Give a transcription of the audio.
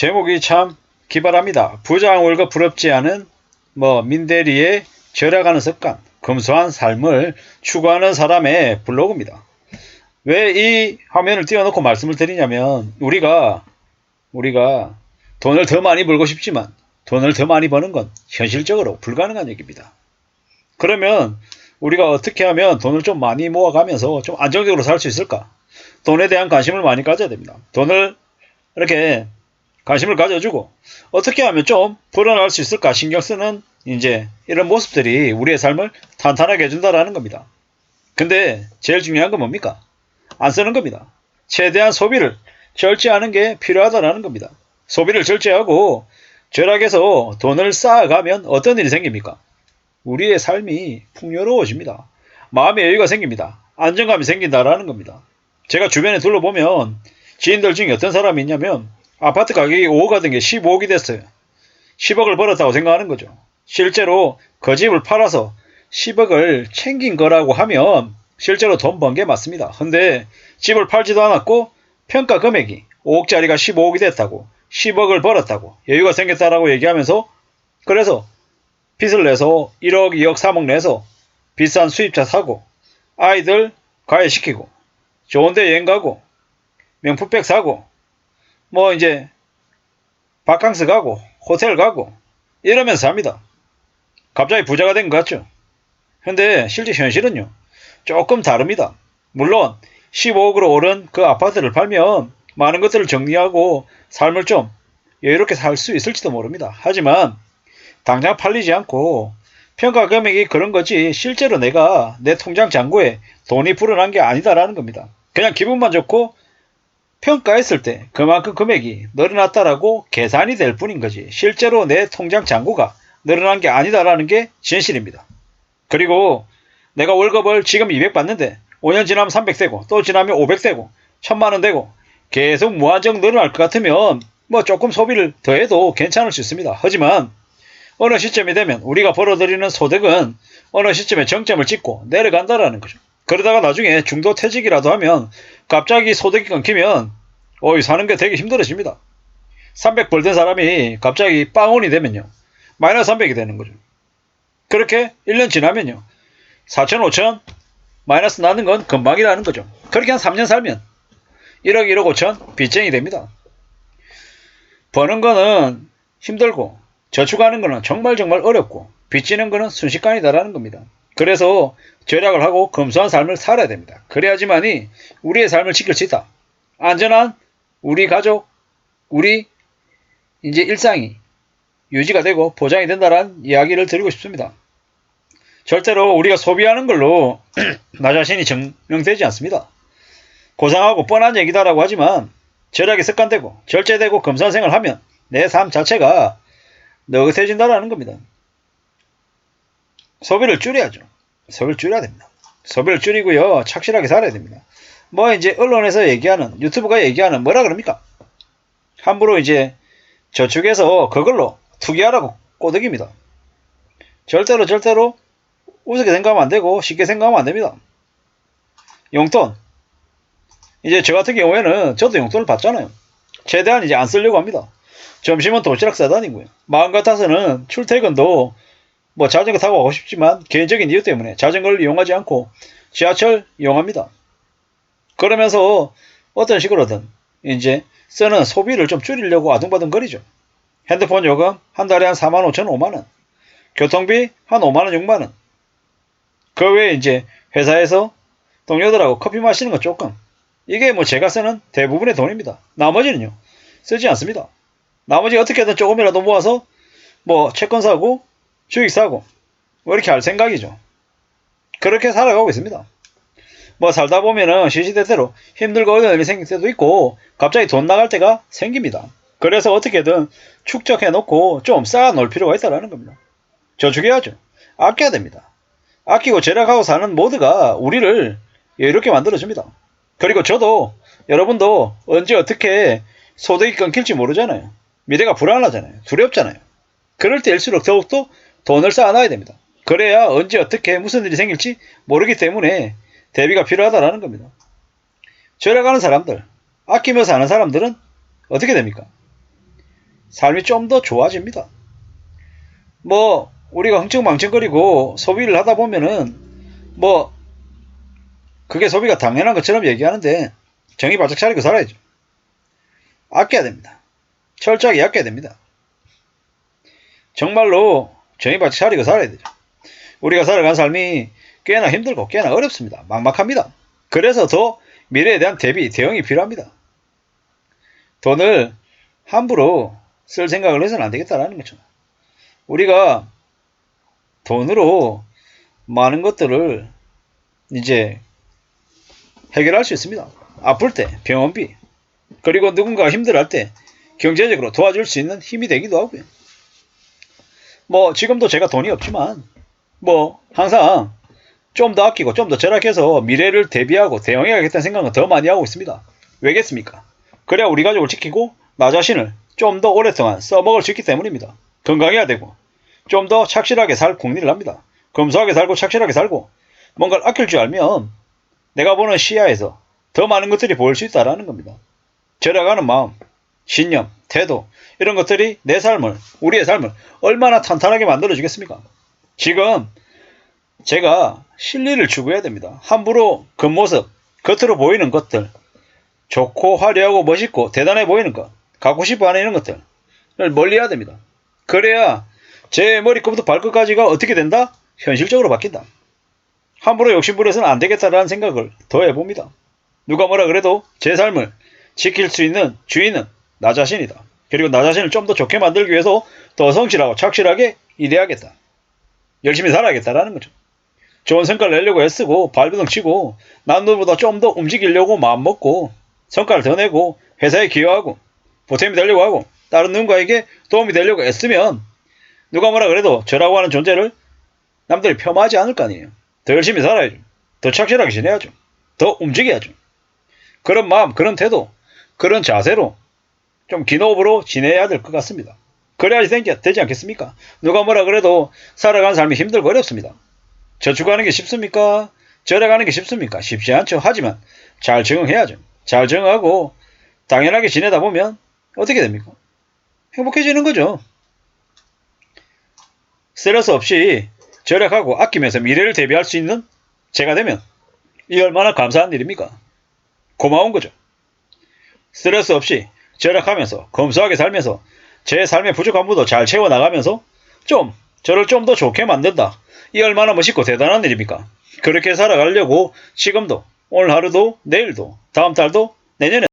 제목이 참 기발합니다. 부장 월급 부럽지 않은 민대리의 절약하는 습관, 검소한 삶을 추구하는 사람의 블로그입니다. 왜 이 화면을 띄워놓고 말씀을 드리냐면 우리가 돈을 더 많이 벌고 싶지만 돈을 더 많이 버는 건 현실적으로 불가능한 얘기입니다. 그러면 우리가 어떻게 하면 돈을 좀 많이 모아가면서 좀 안정적으로 살 수 있을까? 돈에 대한 관심을 많이 가져야 됩니다. 돈을 이렇게 관심을 가져주고 어떻게 하면 좀 불어날 수 있을까 신경 쓰는 이제 이런 모습들이 우리의 삶을 탄탄하게 해준다라는 겁니다. 근데 제일 중요한 건 뭡니까? 안 쓰는 겁니다. 최대한 소비를 절제하는 게 필요하다라는 겁니다. 소비를 절제하고 절약해서 돈을 쌓아가면 어떤 일이 생깁니까? 우리의 삶이 풍요로워집니다. 마음의 여유가 생깁니다. 안정감이 생긴다라는 겁니다. 제가 주변에 둘러보면 지인들 중에 어떤 사람이 있냐면 아파트 가격이 5억 하던 게 15억이 됐어요. 10억을 벌었다고 생각하는 거죠. 실제로 그 집을 팔아서 10억을 챙긴 거라고 하면 실제로 돈 번 게 맞습니다. 근데 집을 팔지도 않았고 평가 금액이 5억짜리가 15억이 됐다고 10억을 벌었다고 여유가 생겼다라고 얘기하면서 그래서 빚을 내서 1억, 2억, 3억 내서 비싼 수입차 사고 아이들 과외시키고 좋은데 여행 가고 명품백 사고 이제 바캉스 가고 호텔 가고 이러면서 합니다. 갑자기 부자가 된 것 같죠? 근데 실제 현실은요 조금 다릅니다. 물론 15억으로 오른 그 아파트를 팔면 많은 것들을 정리하고 삶을 좀 여유롭게 살 수 있을지도 모릅니다. 하지만 당장 팔리지 않고 평가 금액이 그런 거지 실제로 내가 내 통장 잔고에 돈이 불어난 게 아니다라는 겁니다. 그냥 기분만 좋고 평가했을 때 그만큼 금액이 늘어났다라고 계산이 될 뿐인 거지 실제로 내 통장 잔고가 늘어난 게 아니다라는 게 진실입니다. 그리고 내가 월급을 지금 200 받는데 5년 지나면 300 되고 또 지나면 500 되고 1000만원 되고 계속 무한정 늘어날 것 같으면 조금 소비를 더해도 괜찮을 수 있습니다. 하지만 어느 시점이 되면 우리가 벌어들이는 소득은 어느 시점에 정점을 찍고 내려간다라는 거죠. 그러다가 나중에 중도 퇴직이라도 하면 갑자기 소득이 끊기면 사는 게 되게 힘들어집니다. 300 벌던 사람이 갑자기 빵원이 되면요. 마이너스 300이 되는 거죠. 그렇게 1년 지나면요. 4천, 5천 마이너스 나는 건 금방이라는 거죠. 그렇게 한 3년 살면 1억, 1억 5천 빚쟁이 됩니다. 버는 거는 힘들고 저축하는 거는 정말 어렵고 빚지는 거는 순식간이다라는 겁니다. 그래서 절약을 하고 검소한 삶을 살아야 됩니다. 그래야지만이 우리의 삶을 지킬 수 있다. 안전한 우리 가족, 우리 이제 일상이 유지가 되고 보장이 된다라는 이야기를 드리고 싶습니다. 절대로 우리가 소비하는 걸로 나 자신이 증명되지 않습니다. 고상하고 뻔한 얘기다라고 하지만 절약이 습관되고 절제되고 검소한 생활을 하면 내 삶 자체가 느긋해진다라는 겁니다. 소비를 줄여야죠. 소비를 줄여야 됩니다. 소비를 줄이고요. 착실하게 살아야 됩니다. 이제 언론에서 얘기하는 유튜브가 얘기하는 뭐라 그럽니까? 함부로 이제 저축해서 그걸로 투기하라고 꼬드깁니다. 절대로 우습게 생각하면 안 되고 쉽게 생각하면 안 됩니다. 용돈. 이제 저 같은 경우에는 저도 용돈을 받잖아요. 최대한 이제 안 쓰려고 합니다. 점심은 도시락 싸다니고요. 마음 같아서는 출퇴근도 자전거 타고 가고 싶지만 개인적인 이유 때문에 자전거를 이용하지 않고 지하철 이용합니다. 그러면서 어떤 식으로든 이제 쓰는 소비를 좀 줄이려고 아둥바둥거리죠. 핸드폰 요금 한 달에 한 4만 5천 5만원. 교통비 한 5만원 6만원. 그 외에 이제 회사에서 동료들하고 커피 마시는 거 조금. 이게 제가 쓰는 대부분의 돈입니다. 나머지는요. 쓰지 않습니다. 나머지 어떻게든 조금이라도 모아서 채권 사고 주식 사고 이렇게 할 생각이죠. 그렇게 살아가고 있습니다. 살다 보면은 시시때때로 힘들고 어려운 일이 생길 때도 있고 갑자기 돈 나갈 때가 생깁니다. 그래서 어떻게든 축적해 놓고 좀 쌓아 놓을 필요가 있다는 겁니다. 저축해야죠. 아껴야 됩니다. 아끼고 절약하고 사는 모두가 우리를 이렇게 만들어줍니다. 그리고 저도 여러분도 언제 어떻게 소득이 끊길지 모르잖아요. 미래가 불안하잖아요. 두렵잖아요. 그럴 때일수록 더욱더 돈을 쌓아놔야 됩니다. 그래야 언제 어떻게 무슨 일이 생길지 모르기 때문에 대비가 필요하다는 겁니다. 절약하는 사람들, 아끼며 사는 사람들은 어떻게 됩니까? 삶이 좀 더 좋아집니다. 우리가 흥청망청거리고 소비를 하다 보면은 그게 소비가 당연한 것처럼 얘기하는데 정신 바짝 차리고 살아야죠. 아껴야 됩니다. 철저하게 아껴야 됩니다. 정말로 정신 바짝 차리고 살아야 되죠. 우리가 살아간 삶이 꽤나 힘들고 꽤나 어렵습니다. 막막합니다. 그래서 더 미래에 대한 대비, 대응이 필요합니다. 돈을 함부로 쓸 생각을 해서는 안 되겠다라는 거죠. 우리가 돈으로 많은 것들을 이제 해결할 수 있습니다. 아플 때 병원비, 그리고 누군가가 힘들어할 때 경제적으로 도와줄 수 있는 힘이 되기도 하고요. 지금도 제가 돈이 없지만 항상 좀 더 아끼고 좀 더 절약해서 미래를 대비하고 대응해야겠다는 생각은 더 많이 하고 있습니다. 왜겠습니까? 그래야 우리 가족을 지키고 나 자신을 좀 더 오랫동안 써먹을 수 있기 때문입니다. 건강해야 되고 좀 더 착실하게 살 궁리를 합니다. 검소하게 살고 착실하게 살고 뭔가를 아낄 줄 알면 내가 보는 시야에서 더 많은 것들이 보일 수 있다는 겁니다. 절약하는 마음, 신념, 태도 이런 것들이 내 삶을, 우리의 삶을 얼마나 탄탄하게 만들어주겠습니까? 지금 제가 실리를 추구해야 됩니다. 함부로 겉모습, 겉으로 보이는 것들, 좋고 화려하고 멋있고 대단해 보이는 것, 갖고 싶어 하는 이런 것들을 멀리 해야 됩니다. 그래야 제 머리끝부터 발끝까지가 어떻게 된다? 현실적으로 바뀐다. 함부로 욕심부려서는 안 되겠다라는 생각을 더 해봅니다. 누가 뭐라 그래도 제 삶을 지킬 수 있는 주인은 나 자신이다. 그리고 나 자신을 좀 더 좋게 만들기 위해서 더 성실하고 착실하게 일해야겠다. 열심히 살아야겠다라는 거죠. 좋은 성과를 내려고 애쓰고 발버둥 치고 남들보다 좀 더 움직이려고 마음먹고 성과를 더 내고 회사에 기여하고 보탬이 되려고 하고 다른 누군가에게 도움이 되려고 애쓰면 누가 뭐라 그래도 저라고 하는 존재를 남들이 폄하하지 않을 거 아니에요. 더 열심히 살아야죠. 더 착실하게 지내야죠. 더 움직여야죠. 그런 마음, 그런 태도, 그런 자세로 좀 긴 호흡으로 지내야 될 것 같습니다. 그래야지 되지 않겠습니까? 누가 뭐라 그래도 살아가는 삶이 힘들고 어렵습니다. 저축하는 게 쉽습니까? 절약하는 게 쉽습니까? 쉽지 않죠. 하지만 잘 적응해야죠. 잘 적응하고 당연하게 지내다 보면 어떻게 됩니까? 행복해지는 거죠. 스트레스 없이 절약하고 아끼면서 미래를 대비할 수 있는 제가 되면 이 얼마나 감사한 일입니까? 고마운 거죠. 스트레스 없이 절약하면서 검소하게 살면서 제 삶의 부족한 부도 잘 채워나가면서 저를 좀 더 좋게 만든다. 이 얼마나 멋있고 대단한 일입니까? 그렇게 살아가려고 지금도 오늘 하루도 내일도 다음 달도 내년에